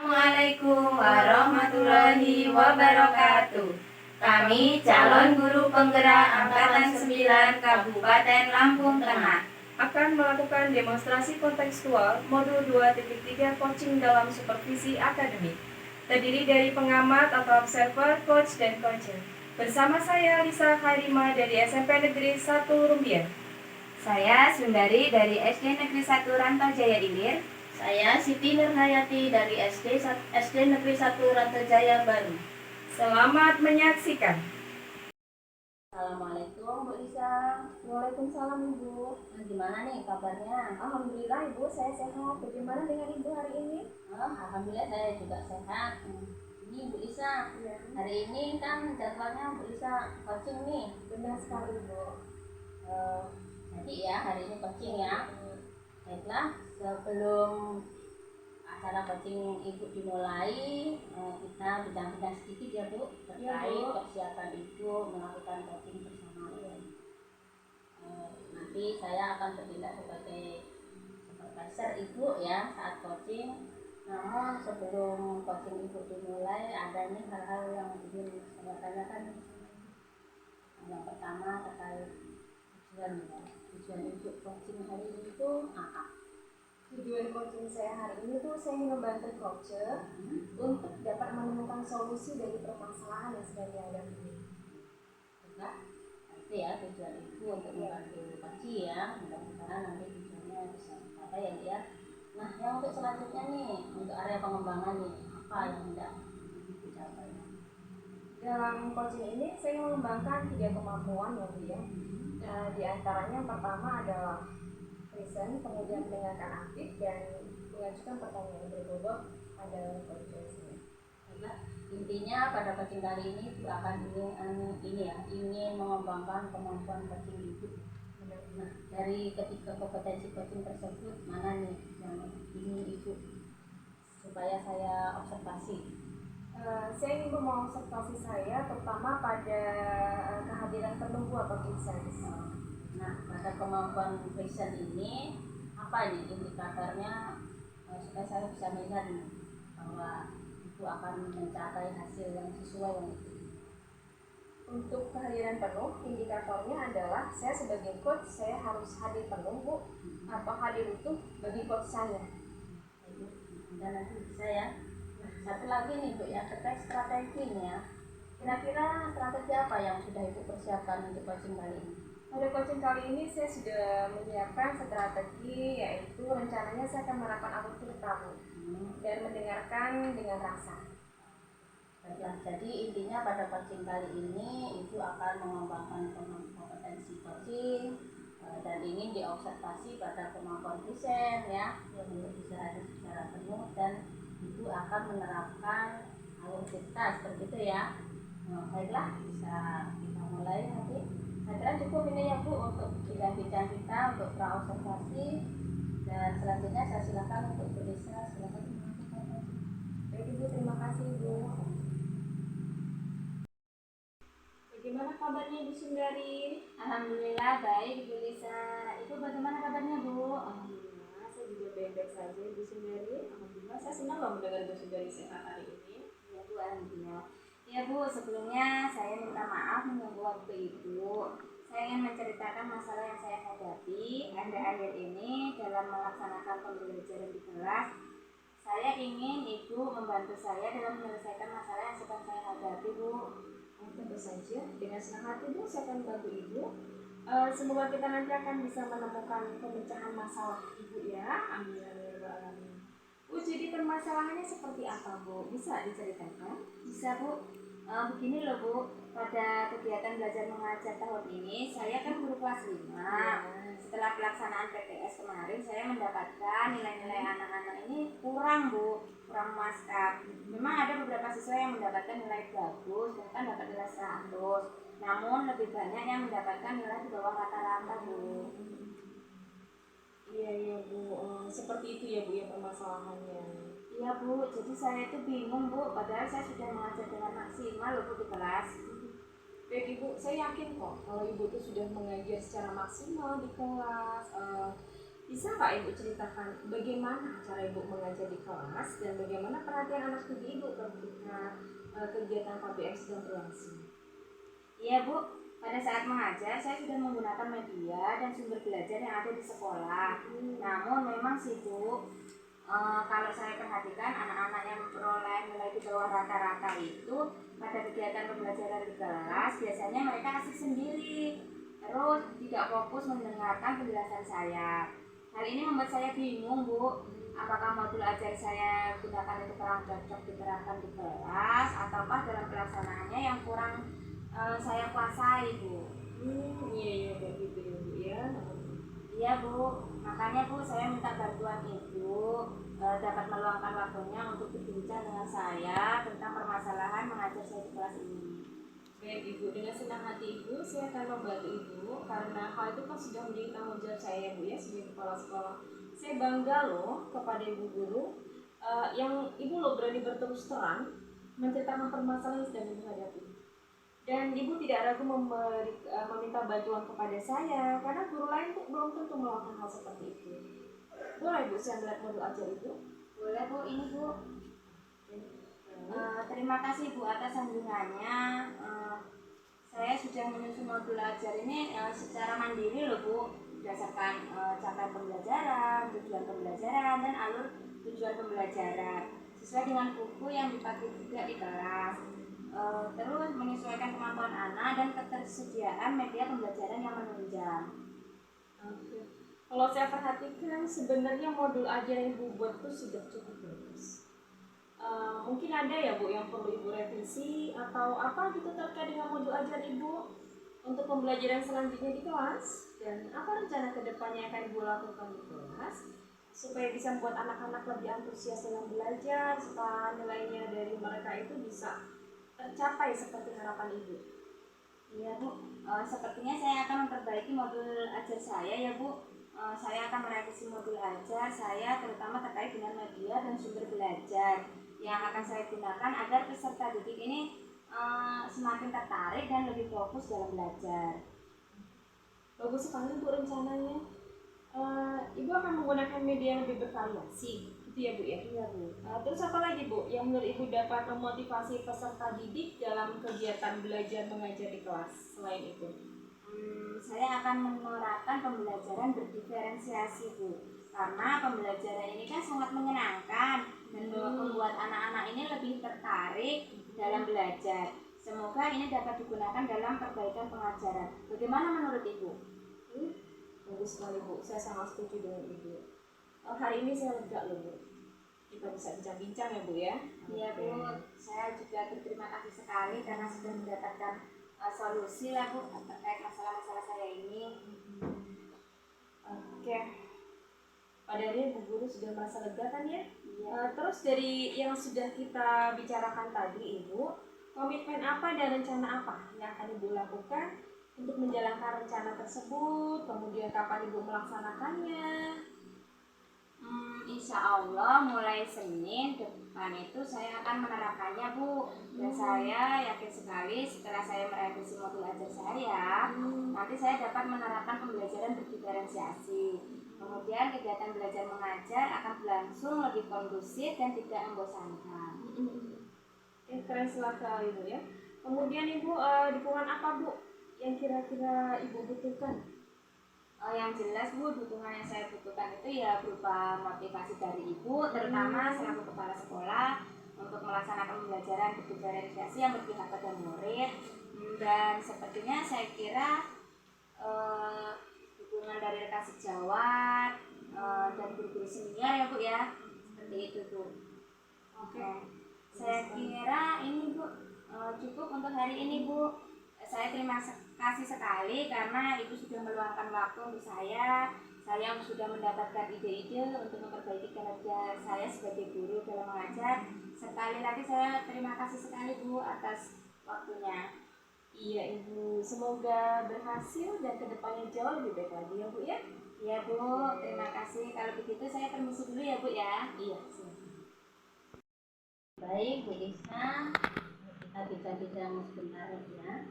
Assalamualaikum warahmatullahi wabarakatuh. Kami calon guru penggerak Angkatan 9 Kabupaten Lampung Tengah akan melakukan demonstrasi kontekstual modul 2.3 coaching dalam supervisi akademik. Terdiri dari pengamat atau observer, coach, dan coacher. Bersama saya Lisa Khairima dari SMP Negeri 1 Rumbian. Saya Sundari dari SD Negeri 1 Rantau Jaya Ilir. Saya Siti Nurhayati dari SD Negeri 1 Rantau Jaya Baru. Selamat menyaksikan. Assalamualaikum Bu Lisa. Waalaikumsalam Ibu. Gimana nih kabarnya? Alhamdulillah Ibu, saya sehat. Bagaimana dengan Ibu hari ini? Alhamdulillah saya juga sehat. Ini Bu Lisa, hari ini kan jadwalnya Bu Lisa coaching nih. Benar sekali Ibu. Jadi ya hari ini coaching ya. Baiklah, sebelum acara coaching Ibu dimulai, kita bincang-bincang sedikit ya Bu terkait persiapan Ibu melakukan coaching bersama Ibu. Nanti saya akan bertindak sebagai supervisor Ibu ya saat coaching. Namun sebelum coaching Ibu dimulai, ada nih hal-hal yang ingin saya tanyakan. Yang pertama terkait tujuan Ibu coaching hari ini itu apa? Tujuan coaching saya hari ini tuh saya ingin membantu coacher untuk dapat menemukan solusi dari permasalahan yang sedang dihadapi. Enggak, nanti ya tujuan Ibu untuk membantu coaching ya, mudah-mudahan nanti tujuannya bisa apa ya dia. Nah, yang untuk selanjutnya nih, untuk area pengembangan nih, apa yang hendak Ibu capai? Dalam coaching ini saya mengembangkan 3 kemampuan ya Bu ya. Di antaranya yang pertama adalah listen, kemudian mendengarkan aktif, dan mengajukan pertanyaan berbobot pada coacher. Nah, intinya pada coaching kali ini Ibu akan ingin mengembangkan kemampuan coaching Ibu. Nah, dari ketiga kompetensi coaching tersebut mana nih yang ingin Ibu supaya saya observasi? Saya ingin mengobservasi saya terutama pada kehadiran penuh atau presence. Nah, pada kemampuan present ini apa ini indikatornya supaya saya bisa melihat bahwa Ibu akan mencapai hasil yang sesuai yang itu. Untuk kehadiran penuh, indikatornya adalah saya sebagai coach, saya harus hadir penuh Bu, atau hadir utuh bagi coach saya. Dan nanti bisa ya. Satu lagi nih Bu ya, terkait strateginya. Kira-kira strategi apa yang sudah Ibu persiapkan untuk coaching kali ini? Pada coaching kali ini saya sudah menyiapkan strategi, yaitu rencananya saya akan menerapkan alur cerita Bu, dan mendengarkan dengan rasa. Baiklah, jadi intinya pada coaching kali ini Ibu akan mengembangkan kompetensi coaching dan ingin diobservasi pada kemampuan present ya, yang bisa hadir secara penuh, dan Ibu akan menerapkan alur cerita seperti itu ya. Baiklah, bisa kita mulai nanti. Saya kira cukup ini ya Bu untuk bincang-bincang kita untuk praobservasi, dan selanjutnya saya silakan untuk Bu Lisa, silakan. Baik Ibu, terima kasih Bu. Bagaimana kabarnya Ibu Sundari? Alhamdulillah baik Bu Lisa. Ibu bagaimana kabarnya Bu? Alhamdulillah, saya juga baik-baik saja Ibu Sundari. Alhamdulillah, saya senang loh mendengar Ibu Sundari sehat hari ini. Ya Bu, alhamdulillah. Ya Bu, sebelumnya saya minta maaf mengganggu waktu Ibu. Saya ingin menceritakan masalah yang saya hadapi akhir-akhir ini dalam melaksanakan pembelajaran di kelas. Saya ingin Ibu membantu saya dalam menyelesaikan masalah yang sedang saya hadapi Bu. Tentu saja, dengan senang hati Bu, saya akan membantu Ibu. Semoga kita nanti akan bisa menemukan pemecahan masalah Ibu ya. Amin. Bu, jadi permasalahannya seperti apa Bu? Bisa diceritakan? Bisa Bu. Begini loh Bu, pada kegiatan belajar mengajar tahun ini saya kan guru kelas 5. Setelah pelaksanaan PTS kemarin saya mendapatkan nilai-nilai anak-anak ini kurang Bu, kurang maskap. Memang ada beberapa siswa yang mendapatkan nilai bagus, bahkan dapat nilai 100. Namun lebih banyak yang mendapatkan nilai di bawah rata-rata Bu. Iya Bu, seperti itu ya Bu ya permasalahannya. Iya Bu, jadi saya itu bingung Bu, padahal saya sudah mengajar dengan maksimal loh Bu di kelas. Baik Ibu, saya yakin kok kalau Ibu itu sudah mengajar secara maksimal di kelas. Bisa nggak Ibu ceritakan bagaimana cara Ibu mengajar di kelas dan bagaimana perhatian anak didik Ibu ketika kegiatan KBM sedang berlangsung? Iya Bu, pada saat mengajar saya sudah menggunakan media dan sumber belajar yang ada di sekolah. Namun memang sih Bu, kalau saya perhatikan anak-anak yang memperoleh nilai di bawah rata-rata itu pada kegiatan pembelajaran di kelas biasanya mereka asik sendiri, terus tidak fokus mendengarkan penjelasan saya. Hal ini membuat saya bingung Bu, apakah modul ajar saya gunakan itu kurang cocok diterapkan di kelas ataukah dalam pelaksanaannya yang kurang saya kuasai Bu. Iya iya kayak gitu ya Bu ya. Iya Bu, makanya Bu saya minta bantuan Ibu dapat meluangkan waktunya untuk berbincang dengan saya tentang permasalahan mengajar saya di kelas ini. Baik Ibu, dengan senang hati Ibu saya akan membantu Ibu karena hal itu kan sudah menjadi tanggung jawab saya ya Bu ya sebagai kepala sekolah. Saya bangga loh kepada Ibu guru yang Ibu loh berani berterus terang menceritakan permasalahan yang sedang Ibu hadapi. Dan Ibu tidak ragu meminta bantuan kepada saya karena guru lain tuh belum tentu melakukan hal seperti itu. Boleh Bu saya melihat modul ajar Ibu? Boleh Bu, ini Bu. Terima kasih Bu atas sanjungannya. Saya sudah menyusun modul ajar ini secara mandiri loh Bu, berdasarkan capaian pembelajaran, tujuan pembelajaran, dan alur tujuan pembelajaran sesuai dengan buku yang dipakai juga di kelas. Terus menyesuaikan kemampuan anak dan ketersediaan media pembelajaran yang menunjang. Oke. Kalau saya perhatikan sebenarnya modul ajar yang Ibu buat itu sudah cukup bagus. Mungkin ada ya Bu yang perlu Ibu revisi atau apa gitu terkait dengan modul ajar Ibu untuk pembelajaran selanjutnya di kelas, dan apa rencana kedepannya yang akan Ibu lakukan di kelas supaya bisa membuat anak-anak lebih antusias dalam belajar serta nilainya dari mereka itu bisa tercapai seperti harapan Ibu. Iya Bu, sepertinya saya akan memperbaiki modul ajar saya ya Bu. Saya akan merevisi modul ajar saya terutama terkait dengan media dan sumber belajar yang akan saya gunakan agar peserta didik ini semakin tertarik dan lebih fokus dalam belajar. Bagus sekali Bu rencananya. Ibu akan menggunakan media yang lebih bervariasi, gitu ya Bu ya? Iya Bu. Terus apa lagi Bu yang menurut Ibu dapat memotivasi peserta didik dalam kegiatan belajar mengajar di kelas selain itu? Saya akan menerapkan pembelajaran berdiferensiasi Bu, karena pembelajaran ini kan sangat menyenangkan dan membuat anak-anak ini lebih tertarik dalam belajar. Semoga ini dapat digunakan dalam perbaikan pengajaran. Bagaimana menurut Ibu? Bagus sekali Bu, saya sangat setuju dengan Ibu. Hari ini saya lega loh Bu, kita bisa bincang-bincang ya Bu ya. Iya Bu, saya juga berterima kasih sekali karena sudah mendapatkan solusi lah Bu terkait masalah-masalah saya ini. Oke, pada akhirnya Bu Guru sudah merasa lega kan ya? Iya. Terus dari yang sudah kita bicarakan tadi Ibu, komitmen apa dan rencana apa yang akan Ibu lakukan untuk menjalankan rencana tersebut, kemudian kapan Ibu melaksanakannya? Insya Allah mulai Senin depan itu saya akan menerapkannya Bu. Dan saya yakin sekali setelah saya merevisi modul ajar saya, nanti saya dapat menerapkan pembelajaran berdiferensiasi. Kemudian kegiatan belajar mengajar akan berlangsung lebih kondusif dan tidak membosankan. Keren sekali Bu ya. Kemudian Ibu dukungan apa Bu yang kira-kira Ibu butuhkan? Yang jelas Bu, dukungan yang saya butuhkan itu ya berupa motivasi dari Ibu, terutama selaku kepala sekolah untuk melaksanakan pembelajaran berdiferensiasi yang berpihak pada murid. Dan sepertinya saya kira dukungan dari rekan sejawat dan guru-guru senior ya Bu ya, seperti itu Bu. Oke, saya kira ini Bu cukup untuk hari ini Bu. Saya terima kasih sekali karena Ibu sudah meluangkan waktu untuk saya. Saya sudah mendapatkan ide-ide untuk memperbaiki kinerja saya sebagai guru dalam mengajar. Sekali lagi saya terima kasih sekali Bu atas waktunya. Iya Ibu, semoga berhasil dan kedepannya jauh lebih baik lagi ya Bu ya. Iya Bu, terima kasih. Kalau begitu saya permisi dulu ya Bu ya. Iya, silakan. Baik Bu Isna, kita bincang-bincang sebentar ya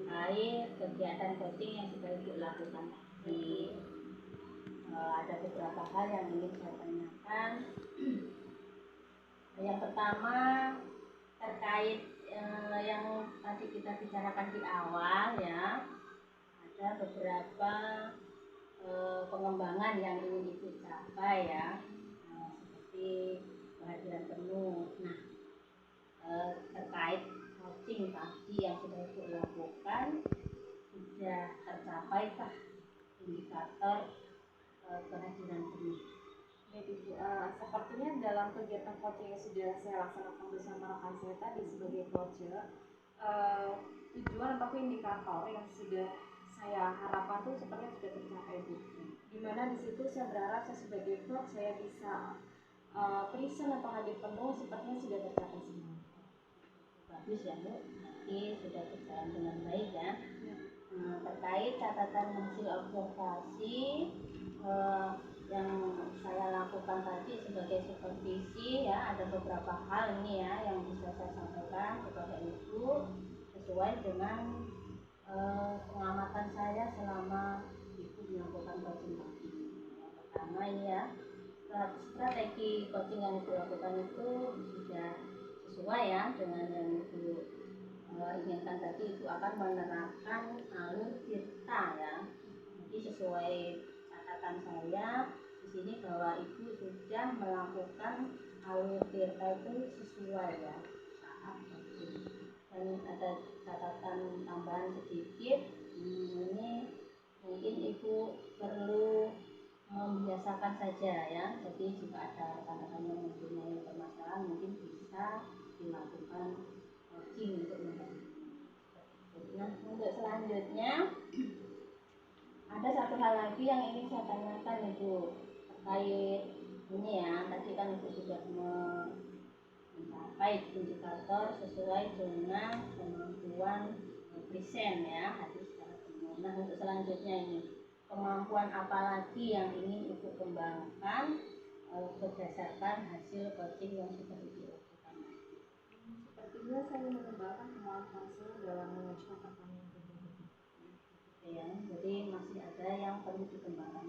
terkait kegiatan coaching yang sudah Ibu lakukan tadi. Ada beberapa hal yang ingin saya tanyakan. Yang pertama terkait yang tadi kita bicarakan di awal ya, ada beberapa pengembangan yang ingin Ibu capai ya, seperti kehadiran penuh. Nah, terkait coaching tadi yang sudah Ibu lakukan, sudah tercapaikah indikator kehadiran penuh? Baik Ibu, sepertinya dalam kegiatan coaching yang sudah saya laksanakan bersama rekan saya tadi sebagai coacher, tujuan ataupun indikator yang sudah saya harapkan tuh sepertinya sudah tercapai Bu. Dimana di situ saya berharap saya sebagai coach saya bisa present atau hadir penuh sepertinya sudah tercapai semua. Bagus ya Bu, berarti sudah berjalan dengan baik ya. Terkait catatan hasil observasi yang saya lakukan tadi sebagai supervisi ya, ada beberapa hal ini ya yang bisa saya sampaikan kepada Ibu sesuai dengan pengamatan saya selama Ibu melakukan coaching tadi. Yang pertama ini ya, strategi coaching yang Ibu lakukan itu sudah sesuai ya dengan yang Ibu inginkan tadi. Ibu akan menerapkan alur tirta ya. Jadi sesuai catatan saya di sini bahwa Ibu sudah melakukan alur tirta itu sesuai ya saat coaching. Dan ada catatan tambahan sedikit, ini mungkin Ibu perlu membiasakan saja ya. Jadi jika ada rekan-rekan yang mempunyai permasalahan mungkin bisa dilakukan coaching untuk membantu. Nah, untuk selanjutnya ada satu hal lagi yang ingin saya tanyakan Ibu terkait ini ya. Tadi kan Ibu sudah mencapai indikator sesuai dengan kemampuan present ya, hadir secara penuh. Nah, untuk selanjutnya ini kemampuan apa lagi yang ingin Ibu kembangkan berdasarkan hasil coaching yang sudah Ibu lakukan? Sepertinya saya mengembangkan kemampuan saya dalam mengajukan pertanyaan pribadi. Ya, jadi masih ada yang perlu dikembangkan.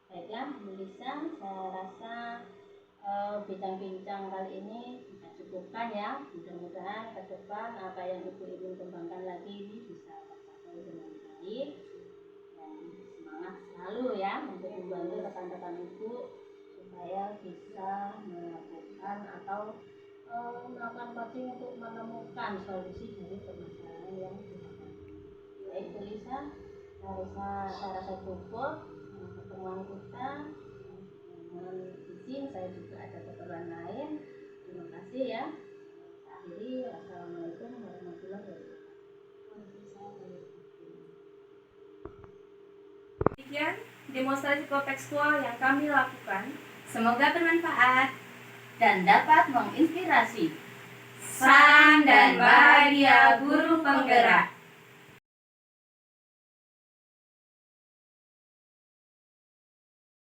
Baiklah, Bu Lisa, saya rasa bincang-bincang kali ini kita cukupkan ya. Mudah-mudahan ke depan apa yang Ibu ingin kembangkan lagi ini bisa tercapai dengan baik. Dan semangat selalu ya untuk membantu rekan-rekan Ibu supaya bisa melakukan atau melakukan coaching untuk menemukan solusi dari permasalahan yang dihadapi. Baik Bu Lisa, saya rasa cukup pertemuan kita. Mohon izin, saya juga ada keperluan lain. Terima kasih ya. Akhiri, assalamualaikum warahmatullahi wabarakatuh. Demikian demonstrasi kontekstual yang kami lakukan. Semoga bermanfaat dan dapat menginspirasi. Salam dan bahagia guru penggerak.